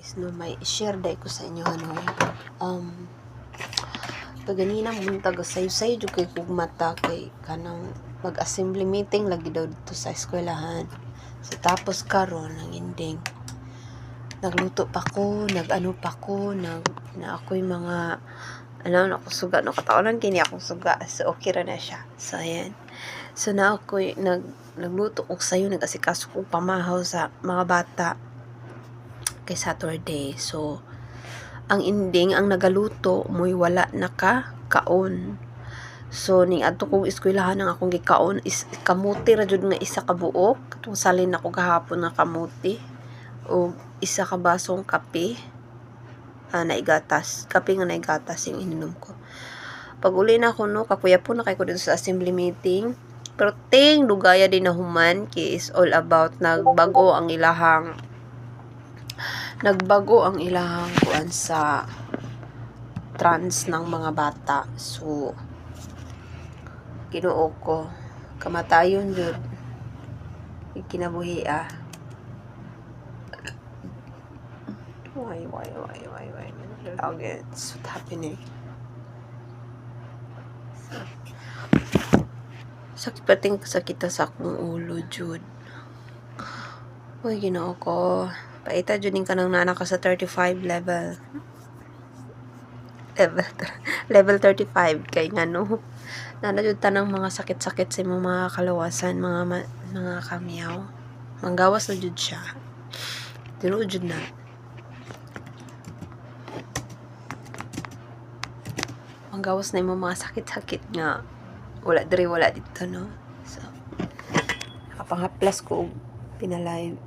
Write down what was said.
guys, no, may share day ko sa inyo, ano, kaganina munta ga sayo jud kay kog mata kay kanang mag-assembly meeting lagi daw dito sa eskwelahan. So tapos karon ang ending nagluto pa ko, nag-ano pa ko, na ako'y mga ano, ako suga, no, kataonan kini akong suga, so okay ra na siya. So ayan, so na ako'y nagluto ko sayo, nag-asikaso ko pamahaw sa mga bata kay Saturday. So ang ending, ang nagaluto mo'y wala kaon. So ning adto kong eskwelahan ang akong gikaon is kamuti ra jud nga isa ka buok, katong salin ako gahapon nga kamuti o isa ka basong kape. Naigatas, kape nga naigatas yung ininom ko. Pag uli na ako, no, kakuya po na kay ko dito sa assembly meeting, pero ting dugaya din na human kay is all about nagbago ang ilahang kuan sa trans ng mga bata. So Ginoo ko, kamatayon jud kinabuhi why what's happening? Sakit sa akong ulo jud. Uy, Ginoo ko, paita jud ning kanang nana ka sa 35 level 35 kay ngano nana jud tanang mga sakit-sakit sa imong mga kalawasan, mga kamyaw. Manggawas na jud siya. Tinuod jud na. Manggawas na imong mga sakit-sakit nga wala dito, no. So nakapangaplas ko pinalive.